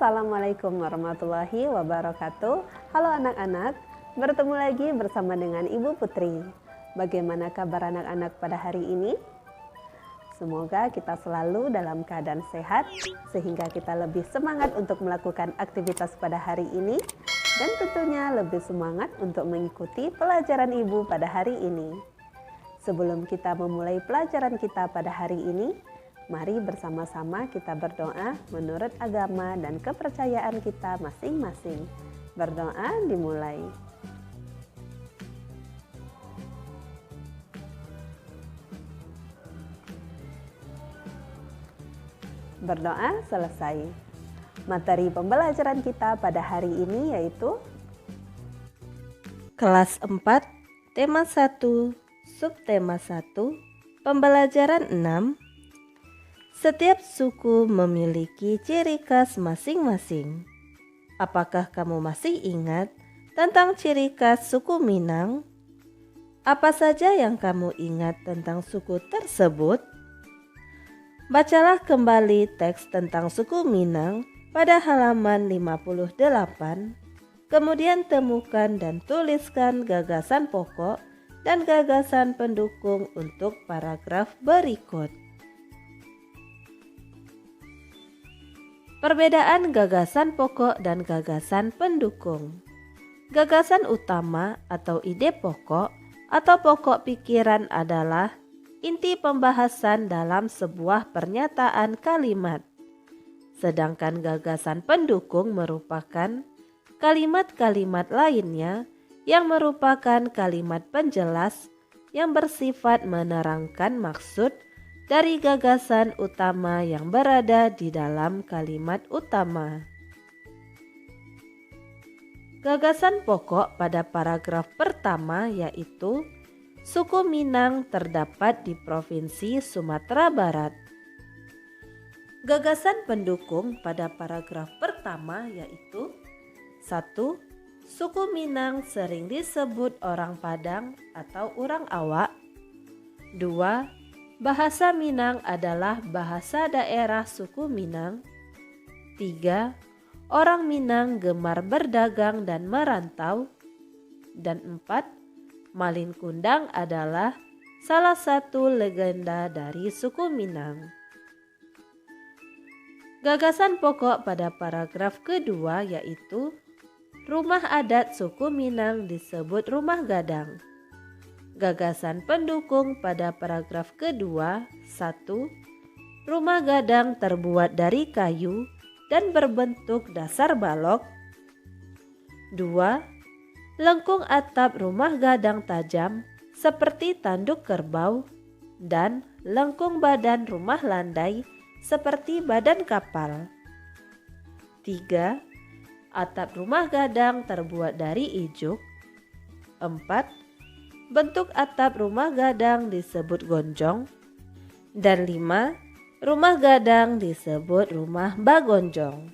Assalamualaikum warahmatullahi wabarakatuh. Halo anak-anak, bertemu lagi bersama dengan Ibu Putri. Bagaimana kabar anak-anak pada hari ini? Semoga kita selalu dalam keadaan sehat sehingga kita lebih semangat untuk melakukan aktivitas pada hari ini dan tentunya lebih semangat untuk mengikuti pelajaran Ibu pada hari ini. Sebelum kita memulai pelajaran kita pada hari ini, mari bersama-sama kita berdoa menurut agama dan kepercayaan kita masing-masing. Berdoa dimulai. Berdoa selesai. Materi pembelajaran kita pada hari ini yaitu Kelas 4, tema 1, subtema 1, pembelajaran 6. Setiap suku memiliki ciri khas masing-masing. Apakah kamu masih ingat tentang ciri khas suku Minang? Apa saja yang kamu ingat tentang suku tersebut? Bacalah kembali teks tentang suku Minang pada halaman 58. Kemudian temukan dan tuliskan gagasan pokok dan gagasan pendukung untuk paragraf berikut. Perbedaan gagasan pokok dan gagasan pendukung. Gagasan utama atau ide pokok atau pokok pikiran adalah inti pembahasan dalam sebuah pernyataan kalimat. Sedangkan gagasan pendukung merupakan kalimat-kalimat lainnya yang merupakan kalimat penjelas yang bersifat menerangkan maksud dari gagasan utama yang berada di dalam kalimat utama. Gagasan pokok pada paragraf pertama yaitu suku Minang terdapat di Provinsi Sumatera Barat. Gagasan pendukung pada paragraf pertama yaitu 1. Suku Minang sering disebut orang Padang atau orang Awak. 2. Bahasa Minang adalah bahasa daerah suku Minang. 3. Orang Minang gemar berdagang dan merantau. Dan 4. Malin Kundang adalah salah satu legenda dari suku Minang. Gagasan pokok pada paragraf kedua yaitu rumah adat suku Minang disebut rumah gadang. Gagasan pendukung pada paragraf kedua 1. Rumah gadang terbuat dari kayu dan berbentuk dasar balok. 2. Lengkung atap rumah gadang tajam seperti tanduk kerbau dan lengkung badan rumah landai seperti badan kapal. 3. Atap rumah gadang terbuat dari ijuk. 4. Bentuk atap rumah gadang disebut gonjong. Dan 5. Rumah gadang disebut rumah bagonjong.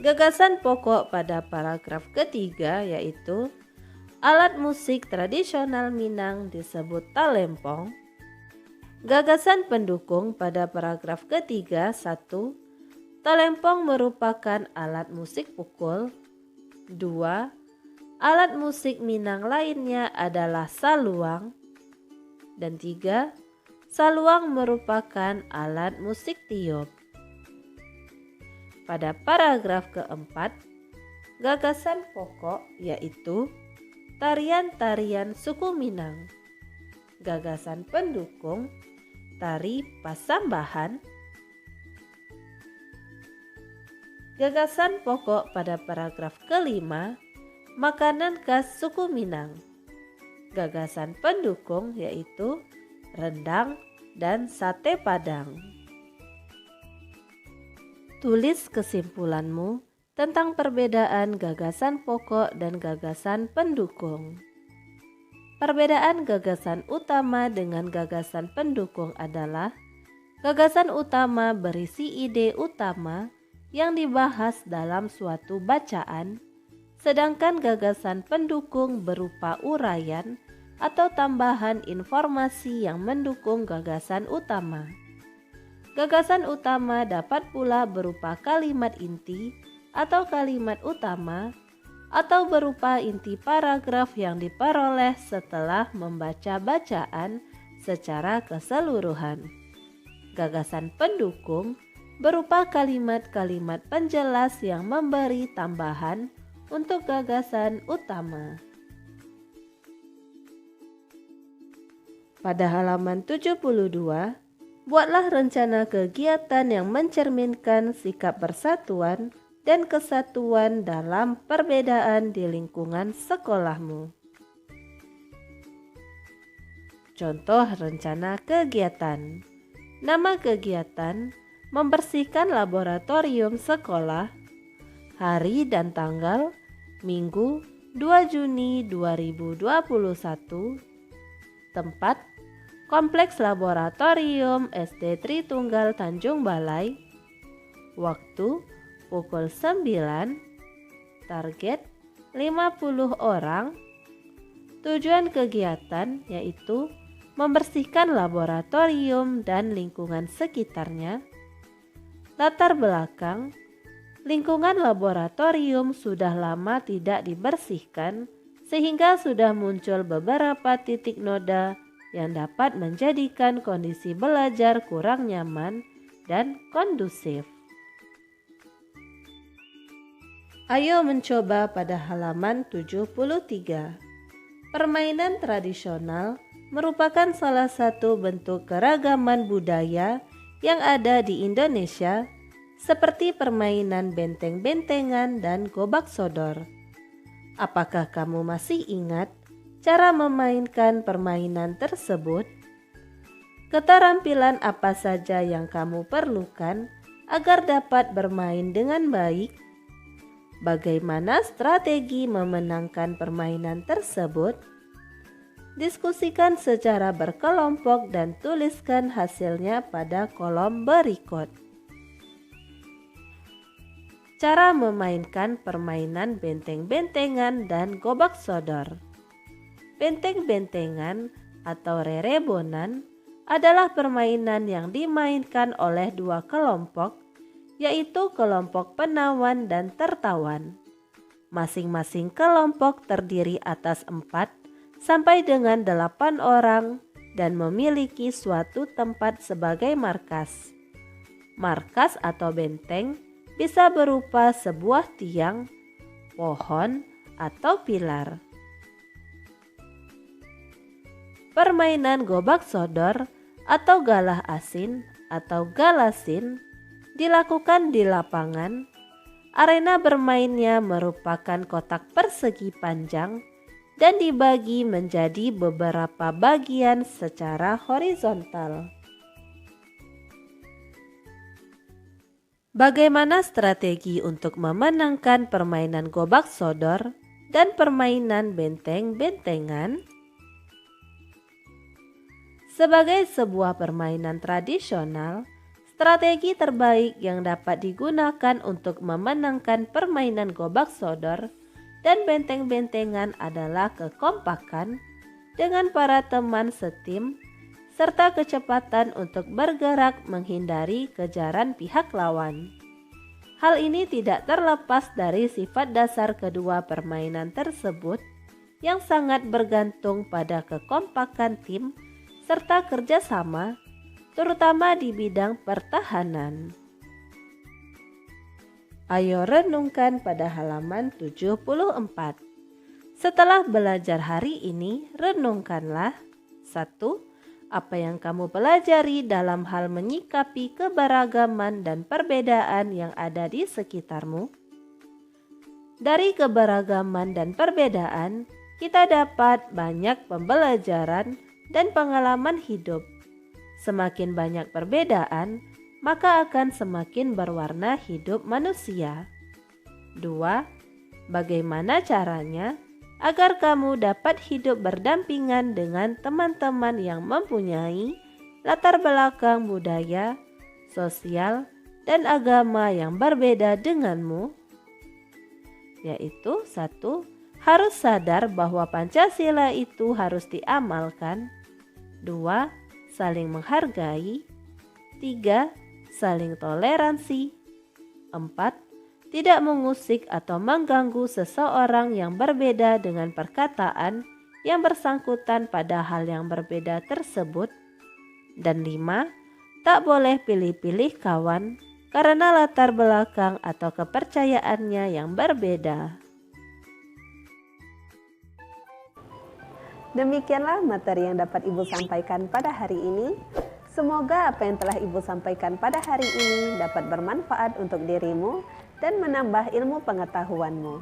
Gagasan pokok pada paragraf ketiga yaitu alat musik tradisional Minang disebut talempong. Gagasan pendukung pada paragraf ketiga 1. Talempong merupakan alat musik pukul. 2. Alat musik Minang lainnya adalah saluang. Dan 3. Saluang merupakan alat musik tiup. Pada paragraf keempat, gagasan pokok yaitu tarian-tarian suku Minang. Gagasan pendukung, tari Pasambahan. Gagasan pokok pada paragraf kelima, makanan khas suku Minang. Gagasan pendukung yaitu rendang dan sate Padang. Tulis kesimpulanmu tentang perbedaan gagasan pokok dan gagasan pendukung. Perbedaan gagasan utama dengan gagasan pendukung adalah gagasan utama berisi ide utama yang dibahas dalam suatu bacaan, sedangkan gagasan pendukung berupa uraian atau tambahan informasi yang mendukung gagasan utama. Gagasan utama dapat pula berupa kalimat inti atau kalimat utama, atau berupa inti paragraf yang diperoleh setelah membaca bacaan secara keseluruhan. Gagasan pendukung berupa kalimat-kalimat penjelas yang memberi tambahan untuk gagasan utama. Pada halaman 72, buatlah rencana kegiatan yang mencerminkan sikap persatuan dan kesatuan dalam perbedaan di lingkungan sekolahmu. Contoh rencana kegiatan. Nama kegiatan: membersihkan laboratorium sekolah. Hari dan tanggal: Minggu 2 Juni 2021. Tempat: Kompleks Laboratorium SD Tritunggal Tanjung Balai. Waktu: pukul 9. Target: 50 orang. Tujuan kegiatan yaitu membersihkan laboratorium dan lingkungan sekitarnya. Latar belakang: lingkungan laboratorium sudah lama tidak dibersihkan sehingga sudah muncul beberapa titik noda yang dapat menjadikan kondisi belajar kurang nyaman dan kondusif. Ayo mencoba pada halaman 73. Permainan tradisional merupakan salah satu bentuk keragaman budaya yang ada di Indonesia, seperti permainan benteng-bentengan dan gobak sodor. Apakah kamu masih ingat cara memainkan permainan tersebut? Keterampilan apa saja yang kamu perlukan agar dapat bermain dengan baik? Bagaimana strategi memenangkan permainan tersebut? Diskusikan secara berkelompok dan tuliskan hasilnya pada kolom berikut. Cara memainkan permainan benteng-bentengan dan gobak sodor. Benteng-bentengan atau rerebonan adalah permainan yang dimainkan oleh dua kelompok, yaitu kelompok penawan dan tertawan. Masing-masing kelompok terdiri atas 4 sampai dengan 8 orang dan memiliki suatu tempat sebagai markas. Markas atau benteng bisa berupa sebuah tiang, pohon, atau pilar. Permainan gobak sodor atau galah asin atau galasin dilakukan di lapangan. Arena bermainnya merupakan kotak persegi panjang dan dibagi menjadi beberapa bagian secara horizontal. Bagaimana strategi untuk memenangkan permainan gobak sodor dan permainan benteng-bentengan? Sebagai sebuah permainan tradisional, strategi terbaik yang dapat digunakan untuk memenangkan permainan gobak sodor dan benteng-bentengan adalah kekompakan dengan para teman setim serta kecepatan untuk bergerak menghindari kejaran pihak lawan. Hal ini tidak terlepas dari sifat dasar kedua permainan tersebut yang sangat bergantung pada kekompakan tim serta kerjasama, terutama di bidang pertahanan. Ayo renungkan pada halaman 74. Setelah belajar hari ini, renungkanlah 1. Apa yang kamu pelajari dalam hal menyikapi keberagaman dan perbedaan yang ada di sekitarmu. Dari keberagaman dan perbedaan, kita dapat banyak pembelajaran dan pengalaman hidup. Semakin banyak perbedaan, maka akan semakin berwarna hidup manusia. 2. Bagaimana caranya agar kamu dapat hidup berdampingan dengan teman-teman yang mempunyai latar belakang budaya, sosial, dan agama yang berbeda denganmu? Yaitu 1. Harus sadar bahwa Pancasila itu harus diamalkan. 2. Saling menghargai. 3. saling toleransi. 4. Tidak mengusik atau mengganggu seseorang yang berbeda dengan perkataan yang bersangkutan pada hal yang berbeda tersebut. Dan 5. Tak boleh pilih-pilih kawan karena latar belakang atau kepercayaannya yang berbeda. Demikianlah materi yang dapat Ibu sampaikan pada hari ini. Semoga apa yang telah Ibu sampaikan pada hari ini dapat bermanfaat untuk dirimu dan menambah ilmu pengetahuanmu.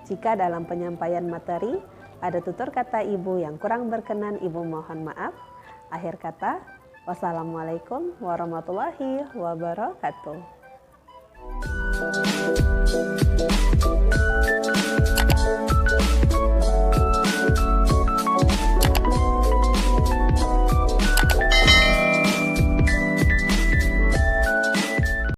Jika dalam penyampaian materi ada tutur kata Ibu yang kurang berkenan, Ibu mohon maaf. Akhir kata, wassalamualaikum warahmatullahi wabarakatuh.